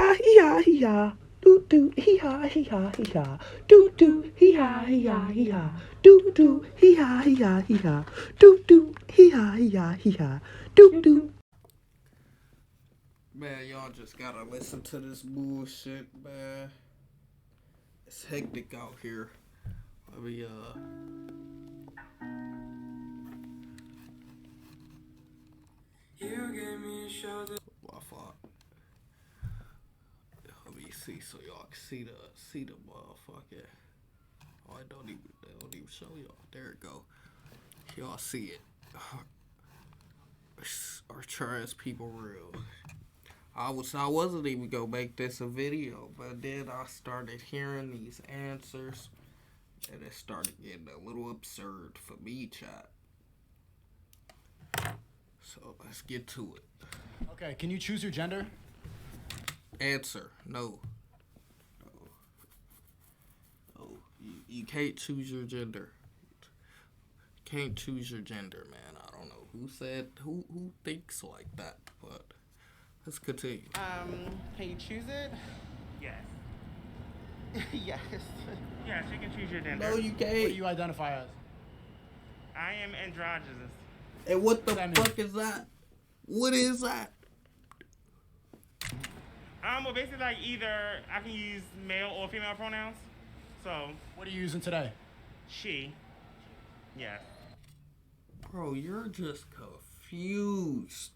ha hee ha hee ha. Do do hee ha hee ha hee ha. Do do hee ha hee ha hee ha. Do do hee ha hee ha hee ha. Do do hee ha hee ha hee ha. Do do. Man, y'all just gotta listen to this bullshit, man. It's hectic out here. Let me You gave me a shoulder. My fault. Let me see so y'all can see the motherfucker. Oh, they don't even show y'all. There it go. Y'all see it. Are trans people real? I wasn't even gonna make this a video, but then I started hearing these answers, and it started getting a little absurd for me, chat. So let's get to it. Okay, can you choose your gender? Answer: no. No. You can't choose your gender. Can't choose your gender, man. I don't know who thinks like that, but let's continue. Can you choose it? Yes. Yes. Yes, you can choose your gender. No, you can't. What do you identify as? I am androgynous. And what the fuck is that? What is that? Well, basically, like, either I can use male or female pronouns. So. What are you using today? She. Yes. Bro, you're just confused.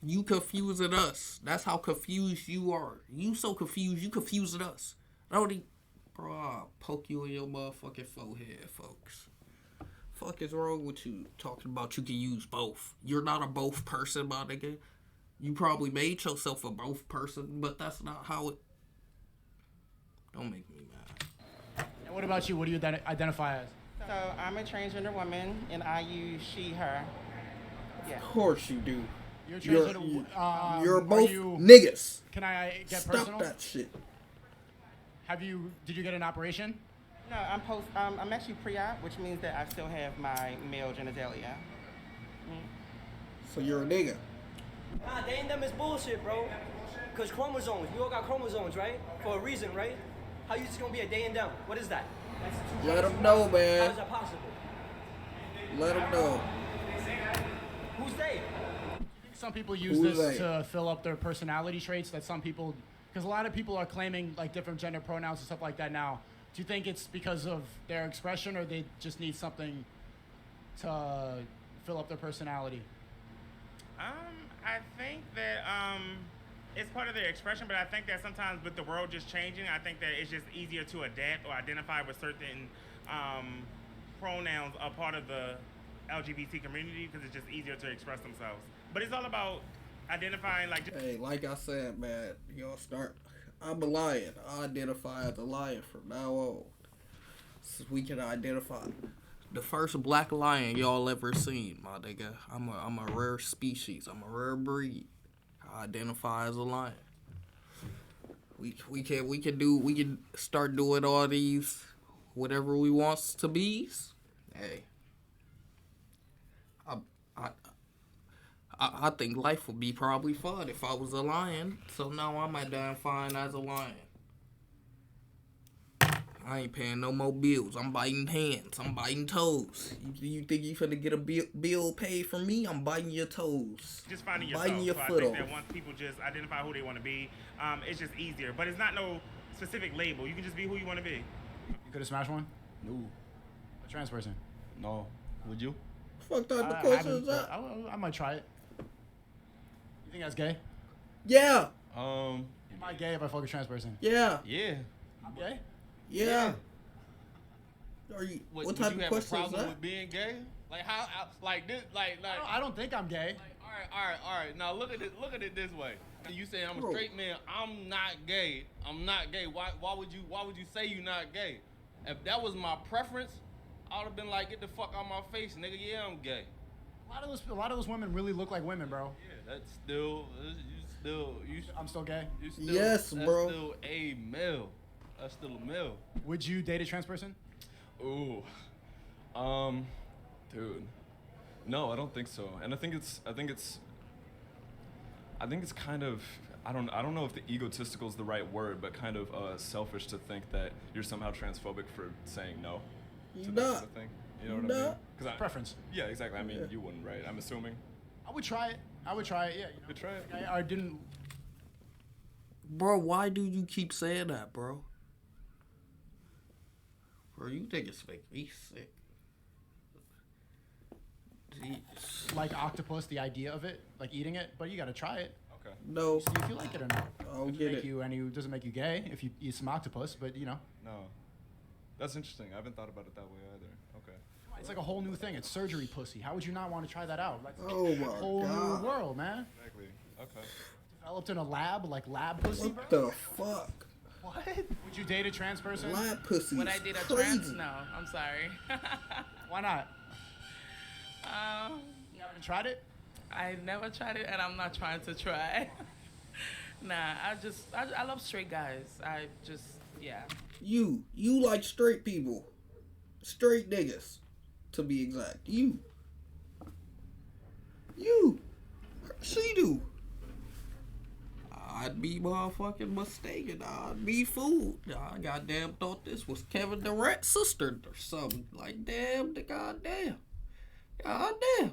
You confusing us. That's how confused you are. You so confused, you confusing us. Bro, I'll poke you in your motherfucking forehead, folks. Fuck is wrong with you talking about you can use both? You're not a both person, my nigga. You probably made yourself a both person, but that's not how it... Don't make me mad. And what about you? What do you identify as? So I'm a transgender woman, and I use she, her. Yeah. Of course you do. You're transgender. You're both niggas. Can I get Stop personal? Stop that shit. Did you get an operation? No, I'm actually pre-op, which means that I still have my male genitalia. So you're a nigga. Nah, they and them is bullshit, bro. Cause chromosomes, we all got chromosomes, right? For a reason, right? How you just gonna be a day and them? What is that? Let them know, man. How is that possible? Let them know. Who's they? Some people use this to fill up their personality traits that some people, because a lot of people are claiming like different gender pronouns and stuff like that now. Do you think it's because of their expression, or they just need something to fill up their personality? I think that it's part of their expression, but I think that sometimes with the world just changing, I think that it's just easier to adapt or identify with certain pronouns are part of the LGBT community because it's just easier to express themselves. But it's all about identifying like... Hey, like I said, man, I'm a lion. I identify as a lion from now on. So we can identify the first black lion y'all ever seen, my nigga. I'm a rare species. I'm a rare breed. I identify as a lion. We can start doing all these whatever we wants to be. Hey, I think life would be probably fun if I was a lion. So now I'm identifying as a lion. I ain't paying no more bills. I'm biting hands. I'm biting toes. You think you finna get a bill paid from me? I'm biting your toes. Just finding yourself. Biting your so foot I think off. that once people just identify who they want to be, it's just easier. But it's not no specific label. You can just be who you want to be. You could have smashed one? No. A trans person? No. Would you? Fuck type of question is that? I might try it. You think that's gay? Yeah. Am I gay if I fuck a trans person? Yeah. Yeah. I'm gay? Yeah. Are you? What type of question is that? Would you have a problem with being gay? Like how? Like this? Like. I don't think I'm gay. Like, all right. Now look at it. Look at it this way. You say I'm a straight man. I'm not gay. I'm not gay. Why would you say you're not gay? If that was my preference, I would have been like, get the fuck out my face, nigga. Yeah, I'm gay. A lot of those women really look like women, bro. Yeah, that's still. I'm still gay. Yes, bro. That's still a male. That's still a male. Would you date a trans person? Ooh, dude, no, I don't think so. And I think it's kind of, I don't know if the egotistical is the right word, but kind of selfish to think that you're somehow transphobic for saying no to that sort of thing. You know what I mean? Because Preference. Yeah, exactly. I mean, you wouldn't, right? I'm assuming. I would try it. Yeah. You could try it. I didn't. Bro, why do you keep saying that, bro? Bro, you niggas make me sick. Jeez. Like octopus, the idea of it, like eating it, but you gotta try it. Okay. No. See if you like it or not. It doesn't make you gay if you eat some octopus, but you know. No. That's interesting. I haven't thought about it that way either. Okay. It's like a whole new thing. It's surgery pussy. How would you not want to try that out? Like, Oh my whole God. new world, man. Exactly. Okay. Developed in a lab, like lab pussy. What bro? the fuck? What? Would you date a trans person? Lab pussy. Would I is date a crazy. trans? No, I'm sorry. Why not? um, You haven't tried it? I never tried it, and I'm not trying to try. Nah, I love straight guys. Yeah. You like straight people. Straight niggas, to be exact. You. She do. I'd be motherfucking mistaken. I'd be fooled. I goddamn thought this was Kevin Durant's sister or something. Like, damn, the goddamn. Goddamn.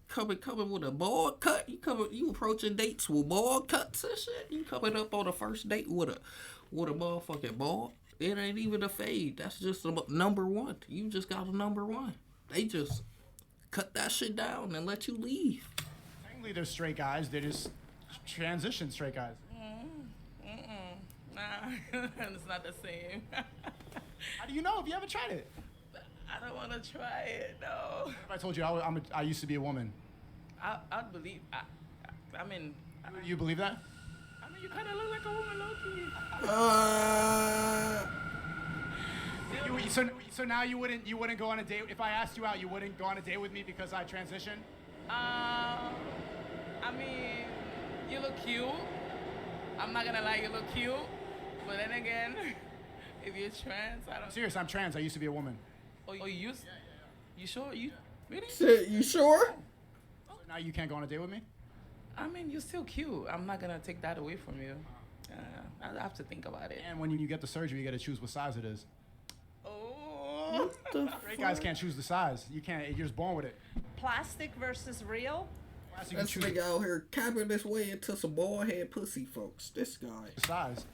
Coming with a bald cut. You approaching dates with bald cuts and shit. You coming up on a first date with a motherfucking bald. It ain't even a fade. That's just a number one. You just got a number one. They just cut that shit down and let you leave. Technically, they're straight guys. They're just transition straight guys. Nah, it's not the same. How do you know if you haven't tried it? I don't want to try it, no. If I told you I used to be a woman, I'd believe. I mean, you believe that? I mean, you kind of look like a woman, Loki. So now you wouldn't go on a date if I asked you out. You wouldn't go on a date with me because I transitioned. I mean, you look cute. I'm not gonna lie, you look cute. But then again, if you're trans, I don't. I'm serious. I'm trans. I used to be a woman. Oh, you used? You sure? You really? Shit, you sure? So now you can't go on a date with me? I mean, you're still cute. I'm not gonna take that away from you. I have to think about it. And when you get the surgery, you got to choose what size it is. Oh. Straight guys can't choose the size. You can't. You're just born with it. Plastic versus real? Plastic, you This choose nigga out here capping his way into some bald head pussy, folks. This guy. the size.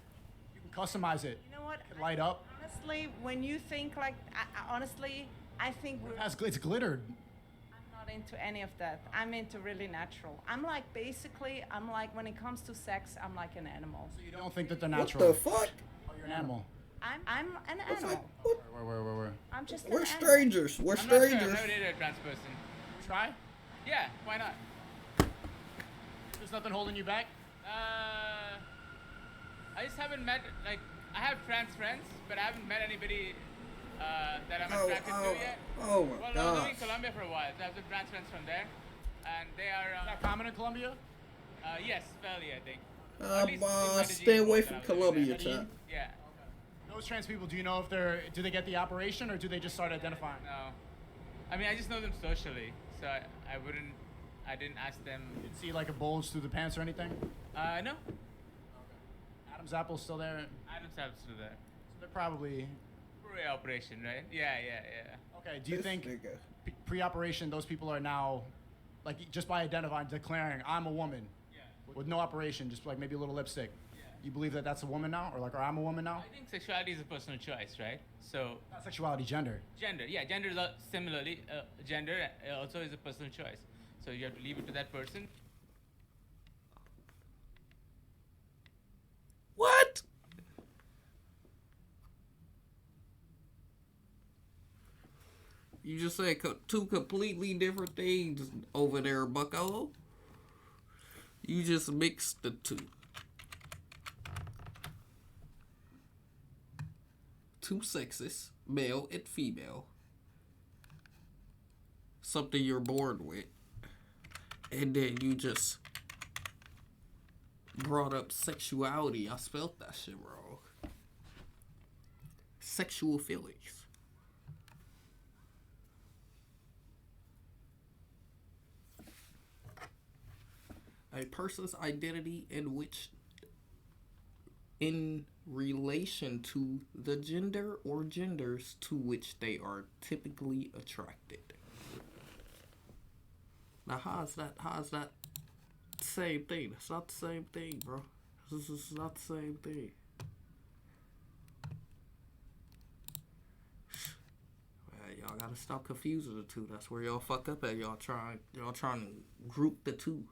You can customize it. You know what? It light up. Honestly, when you think like, honestly, I think It's glittered. I'm not into any of that. I'm into really natural. I'm like, when it comes to sex, I'm like an animal. So you don't think that they're What natural? the fuck? Oh, you're an animal. I'm an animal. Where? I'm just We're an animal. strangers. We're I'm not sure. I've strangers. never dated a trans person. Try? Yeah, why not? There's nothing holding you back? I just haven't met, like, I have trans friends, but I haven't met anybody that I'm attracted to yet. Oh my Well, no, I was god. in Colombia for a while. So I have some trans friends from there, and they are. Is that common in Colombia? Yes, fairly, I think. At least in my Stay away disease from that I was Colombia, living chat. Yeah. Those trans people, do you know if do they get the operation or do they just start identifying? No. I mean, I just know them socially, so I didn't ask them. Did see like a bulge through the pants or anything? No. Adam's apple's still there. Adam's house through there. So they're probably. Pre-operation, right? Yeah. Okay. Do you This think nigga. pre-operation those people are now, like just by identifying, declaring I'm a woman, with no operation, just like maybe a little lipstick? You believe that that's a woman now, or I'm a woman now? I think sexuality is a personal choice, right? So Not sexuality, gender. gender, yeah, gender is similarly gender also is a personal choice. So you have to leave it to that person. What? You just said two completely different things over there, bucko. You just mixed the two. Two sexes, male and female. Something you're born with. And then you just brought up sexuality. I spelled that shit wrong. Sexual feelings. A person's identity in relation to the gender or genders to which they are typically attracted. Now, how is that the same thing? That's not the same thing, bro. This is not the same thing. Y'all gotta stop confusing the two. That's where y'all fuck up at. Y'all trying to group the two.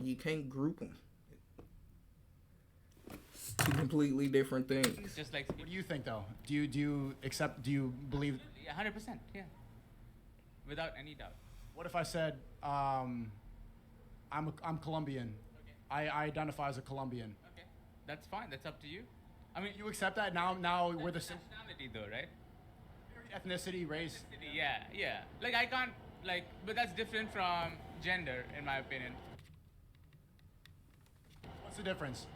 You can't group them. It's two completely different things. It's just like, what do you think though? Do you accept? Do you believe? 100%, yeah, without any doubt. What if I said I'm Colombian? Okay. I identify as a Colombian. Okay, that's fine. That's up to you. I mean, You accept that now? We're the same nationality, though, right? ethnicity, race. Yeah. Like I can't but that's different from gender, in my opinion. What's the difference?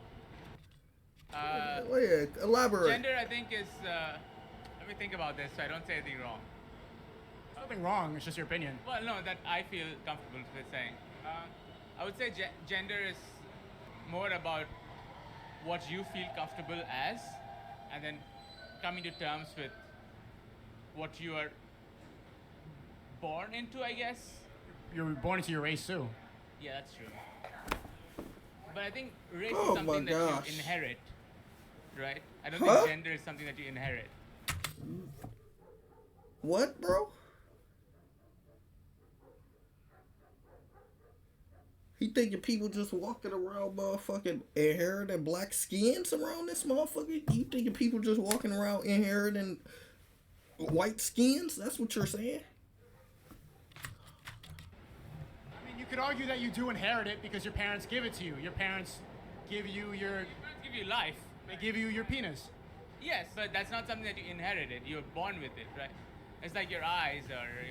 Wait, elaborate. Gender, I think, is. Let me think about this so I don't say anything wrong. There's nothing wrong. It's just your opinion. Well, no, that I feel comfortable with saying. I would say gender is more about what you feel comfortable as, and then coming to terms with what you are born into, I guess. You're born into your race too. Yeah, that's true. But I think race Oh is something my that gosh. you inherit, right? I don't Huh? think gender is something that you inherit. What, bro? He thinking people just walking around motherfucking inheriting black skins around this motherfucker? You thinking people just walking around inheriting white skins? That's what you're saying? I mean, you could argue that you do inherit it because your parents give it to you. Your parents give you your. Your parents give you life. They give you your penis. Yes, but that's not something that you inherited. You're born with it, right? It's like your eyes or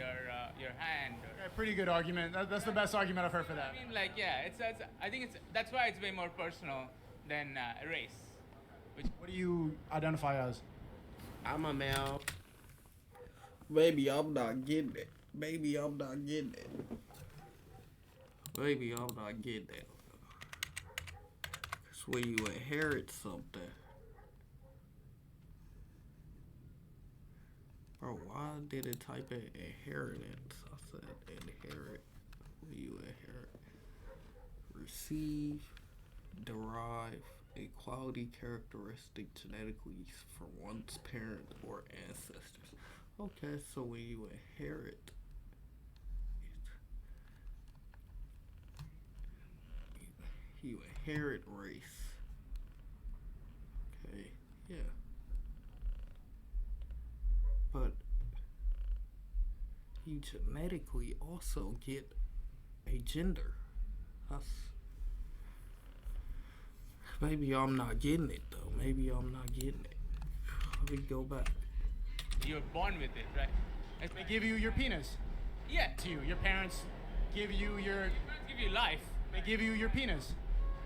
your hand. Or, Yeah, pretty good argument. That's the best argument I've heard for that. I mean, I think that's why it's way more personal than race. What do you identify as? I'm a male. Maybe I'm not getting it. Maybe I'm not getting it. It's when you inherit something. Bro, why did it type in inheritance? I said inherit. When you inherit. Receive, derive a quality characteristic genetically from one's parent or ancestors. Okay, so when you inherit you inherit race. Okay, yeah. But you genetically also get a gender. That's maybe I'm not getting it though. Maybe I'm not getting it. Let me go back. You're born with it, right? They give you your penis. Yeah. To you. Your parents give you your. Your parents give you life. They give you your penis.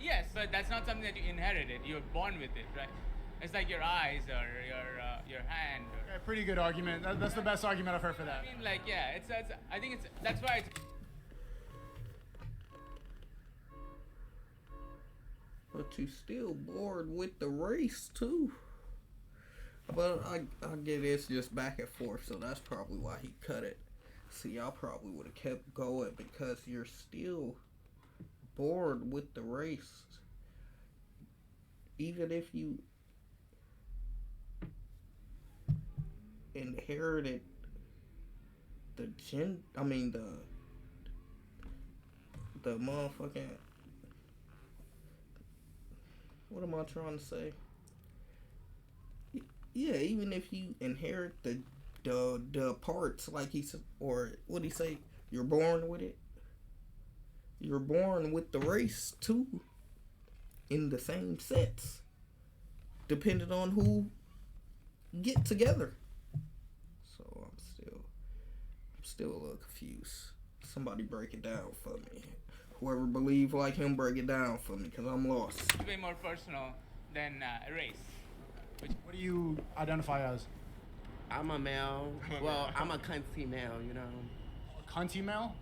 Yes, but that's not something that you inherited. You're born with it, right? It's like your eyes or your hand. Or, Yeah, pretty good argument. That's the best argument I've heard for that. I mean, I think that's why it's. But you still bored with the race too. But I get it's just back and forth, so that's probably why he cut it. See, y'all probably would have kept going because you're still bored with the race. Even if you inherited the motherfucking, what am I trying to say? Yeah, even if you inherit the parts, like he said, or what he say, you're born with it. You're born with the race too, in the same sense, depending on who get together. So I'm still a little confused. Somebody break it down for me. Whoever believe like him, break it down for me, cause I'm lost. It's way more personal than race. What do you identify as? I'm a male. Well, I'm a cunty male, you know. A cunty male?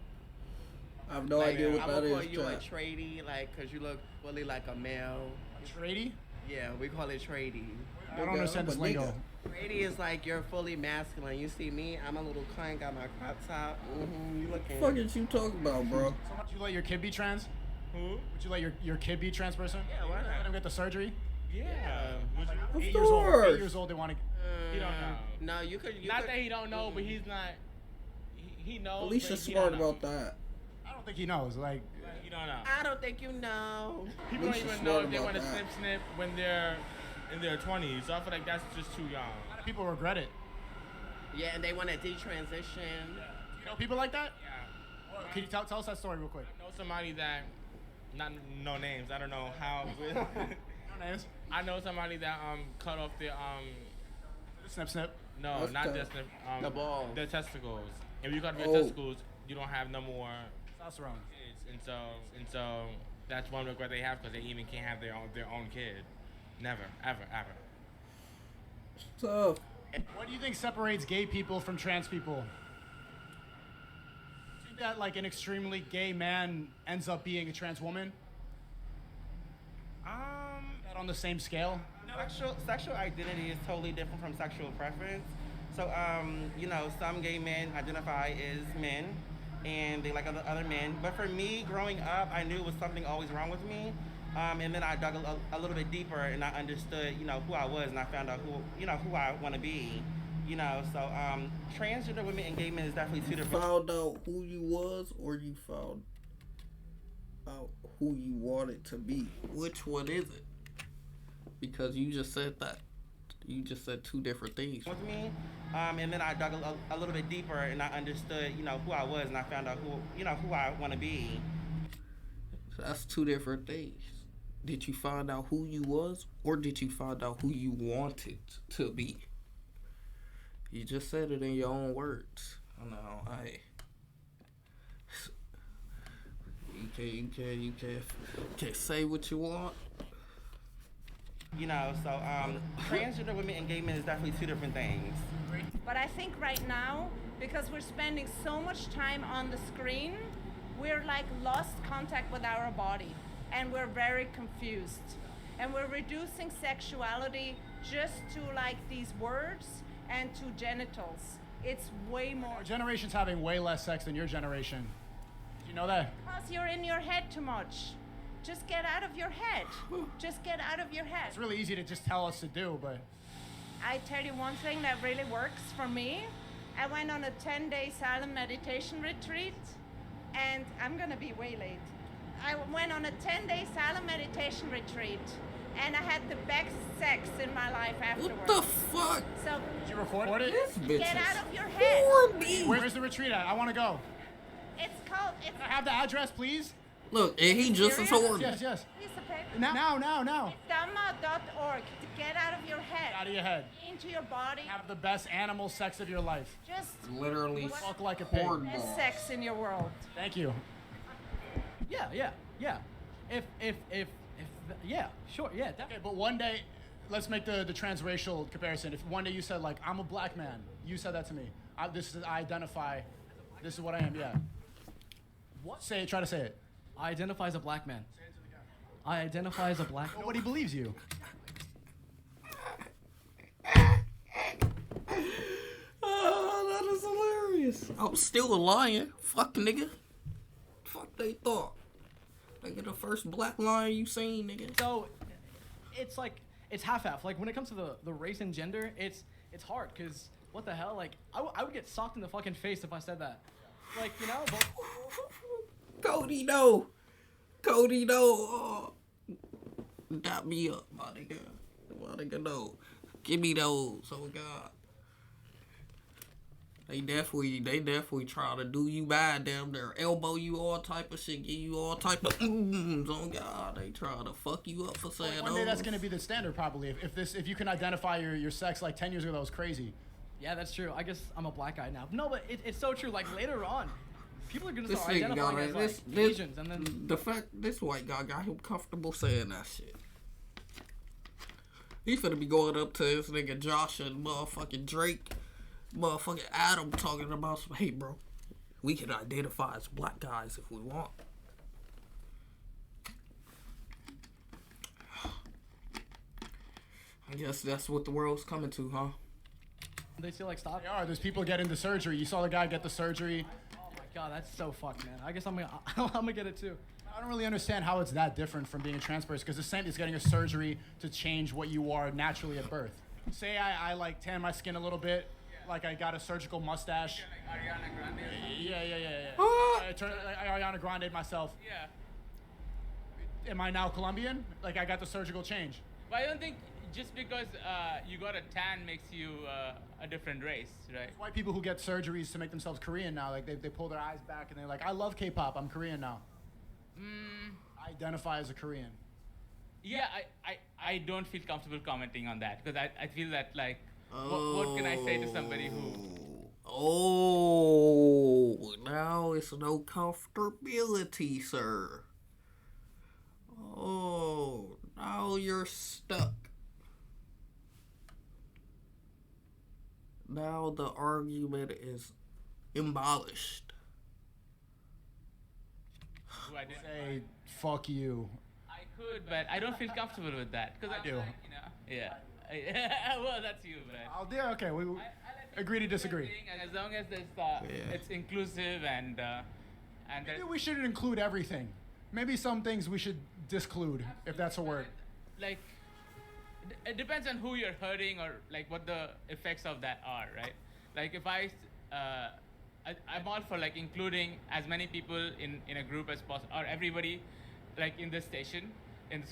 I have no idea what I'm that gonna call is. you a Chat. tradie, like, cause you look really like a male. A tradie? Yeah, we call it tradie. I don't understand this lingo. Tradie is like you're fully masculine. You see me, I'm a little cunt, got my crop top. You looking. What the fuck is you talking about, bro? So would you let your kid be trans? Who? Would you let your kid be a trans person? Yeah, why not? Let him get the surgery? Yeah. Of 8 course. 8 years old, they want to. He don't know. No, you could. You Not could, that he don't know, but he's not. He knows. Alicia's but he smart don't know. about that. I don't think he knows. Like, You don't know. I don't think you know. People don't Alicia's even know smart if they about want to that. snip when they're in their 20s. So I feel like that's just too young. a lot of people regret it. Yeah, and they want to detransition. You know people like that? Yeah. Can you tell us that story real quick? I know somebody that, no names. I don't know how. No names. I know somebody that cut off their Snip, snip. no, What's not that? just The balls. their testicles. If you cut off your Oh. testicles, you don't have no more Testosterone. kids, and so that's one regret they have because they even can't have their own kid. Never, ever, ever. So, What do you think separates gay people from trans people? Do you think that like an extremely gay man ends up being a trans woman? That on the same scale? Sexual identity is totally different from sexual preference. So, you know, some gay men identify as men and they like other men. But for me, growing up, I knew it was something always wrong with me. And then I dug a little bit deeper and I understood, you know, who I was and I found out who I want to be. You know, so transgender women and gay men is definitely two different. found out who you was, or you found out who you wanted to be? Which one is it? Because you just said that. You just said two different things. With me, and then I dug a little bit deeper and I understood, you know, who I was and I found out who I want to be. That's two different things. Did you find out who you was, or did you find out who you wanted to be? You just said it in your own words. No, you can't say what you want. You know, so transgender women and gay men is definitely two different things. But I think right now, because we're spending so much time on the screen, we're like lost contact with our body and we're very confused. And we're reducing sexuality just to like these words and to genitals. It's way more. Our generation's having way less sex than your generation. Do you know that? Because you're in your head too much. Just get out of your head. Just get out of your head. It's really easy to just tell us to do, but I tell you one thing that really works for me. I went on a 10-day silent meditation retreat, and I'm gonna be way late. I went on a 10-day silent meditation retreat, and I had the best sex in my life afterwards. What the fuck? So did you record it? get out of your head. Where's the retreat at? I want to go. It's called. It's Can I have the address, please? Look, and he just serious? told me. Yes. piece of paper. Now. It's dhamma.org. To get out of your head. Out of your head. Into your body. Have the best animal sex of your life. Just Literally Fuck like a pig. best sex in your world. Thank you. Yeah. If yeah, sure, yeah. Okay, but one day, let's make the transracial comparison. If one day you said like, I'm a black man, you said that to me. I identify. This is what I am. Yeah. What? Say it. Try to say it. I identify as a black man. I identify as a black. But what he believes you. Oh, that is hilarious. I'm still a lion. Fuck, nigga. Fuck they thought. Nigga, the first black lion you seen, nigga. So, it's like it's half-half. Like when it comes to the race and gender, it's hard because what the hell? Like I would get socked in the fucking face if I said that. Like but Cody, no. Oh. Dap me up, my nigga. My nigga, no. Give me those, oh God. They definitely try to do you bad, damn. They elbow you all type of shit, give you all type of oh God. They try to fuck you up for saying One day that's gonna be the standard probably. If you can identify your sex like 10 years ago, that was crazy. yeah, that's true. I guess I'm a black guy now. No, but it's so true. Like later on, people are gonna This start nigga identifying got as it. like Asians, and then The fact this white guy got him comfortable saying that shit. He finna be going up to this nigga Josh and motherfucking Drake, motherfucking Adam talking about some, hey bro, We can identify as black guys if we want. I guess that's what the world's coming to, huh? They still like stop. They are. There's people getting the surgery. You saw the guy get the surgery. Oh my god, that's so fucked, man. I guess I'm gonna get it too. I don't really understand how it's that different from being a trans person, because the same is getting a surgery to change what you are naturally at birth. Say I like tan my skin a little bit, like I got a surgical mustache. Like Ariana Grande. Yeah. I turned like Ariana Grande myself. Yeah. Am I now Colombian? Like I got the surgical change. But I don't think just because you got a tan makes you a different race, right? White people who get surgeries to make themselves Korean now, like they pull their eyes back and they're like, I love K-pop, I'm Korean now. I identify as a Korean. Yeah, I don't feel comfortable commenting on that because I feel that like what can I say to somebody who? Oh, now it's no comfortability, sir. Oh, now you're stuck. Now the argument is abolished. Who I didn't Say, fuck you. I could, but I don't feel comfortable with that because I do. Like, yeah. Well, that's you, but. Yeah, okay, we agree to disagree. And as long as there's it's inclusive and Maybe we shouldn't include everything. Maybe some things we should disclude, if that's a word. Like, it depends on who you're hurting or like what the effects of that are, right? Like if I'm all for like including as many people in a group as possible, or everybody like in this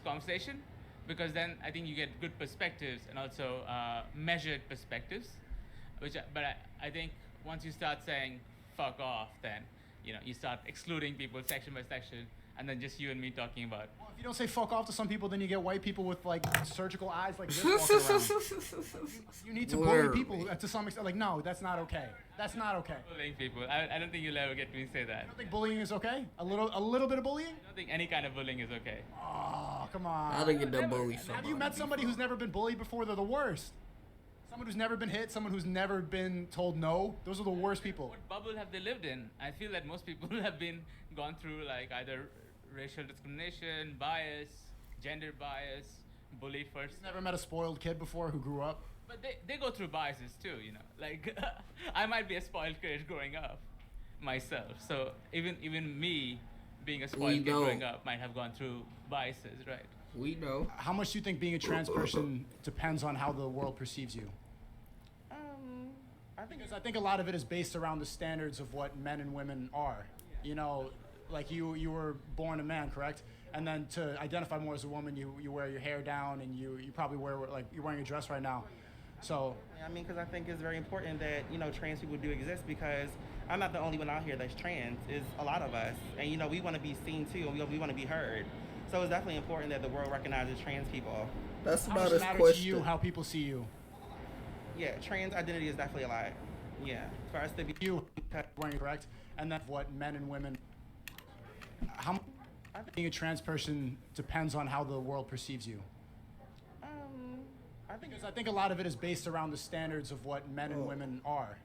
conversation, because then I think you get good perspectives and also measured perspectives. But I think once you start saying fuck off, then you start excluding people section by section, and then just you and me talking about. Well, if you don't say fuck off to some people, then you get white people with like surgical eyes like this walking around. You need to bully people to some extent. Like, no, that's not okay. That's not okay. Bullying people. I don't think you'll ever get me to say that. You don't think bullying is okay? A little bit of bullying? I don't think any kind of bullying is okay. Oh, come on. I think you done bully somebody. Have you met somebody who's never been bullied before? They're the worst. Someone who's never been hit, someone who's never been told no. Those are the worst people. What bubble have they lived in? I feel that most people have gone through like either racial discrimination, bias, gender bias, bully first. Never met a spoiled kid before who grew up. But they go through biases too, Like I might be a spoiled kid growing up myself. So even me being a spoiled kid growing up might have gone through biases, right? We know. How much do you think being a trans person depends on how the world perceives you? I think a lot of it is based around the standards of what men and women are. Like you were born a man, correct? And then to identify more as a woman, you wear your hair down and you probably wear like you're wearing a dress right now. So because I think it's very important that trans people do exist, because I'm not the only one out here that's trans. It's a lot of us, and we want to be seen too, and we want to be heard. So it's definitely important that the world recognizes trans people. That's how about much his matter question. To you, how people see you. Yeah, trans identity is definitely a lie. Yeah, for us to be you wearing correct, and then what men and women. How being a trans person depends on how the world perceives you. I think a lot of it is based around the standards of what men and women are.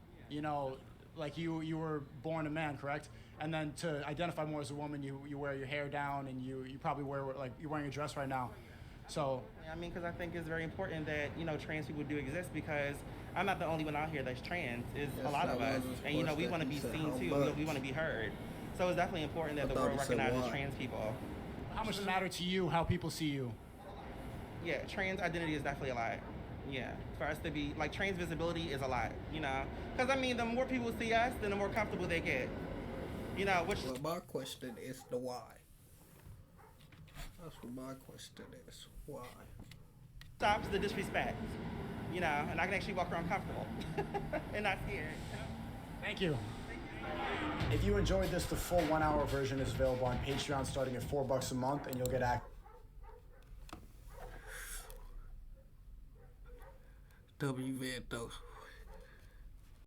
Like you were born a man, correct? And then to identify more as a woman, you wear your hair down and you probably wear like you're wearing a dress right now. So because I think it's very important that trans people do exist, because I'm not the only one out here that's trans. It's a lot of us, and we want to be seen too, and we want to be heard. So it's definitely important that the world recognizes trans people. How much does it matter to you how people see you? Yeah, trans identity is definitely a lie. Yeah, for us to be like trans visibility is a lot, because the more people see us, then the more comfortable they get. Well, my question is the why. That's what my question is. Why? Stops the disrespect, and I can actually walk around comfortable and not scared. Thank you. If you enjoyed this, the full 1 hour version is available on Patreon starting at $4 a month, and you'll get access. WVID though.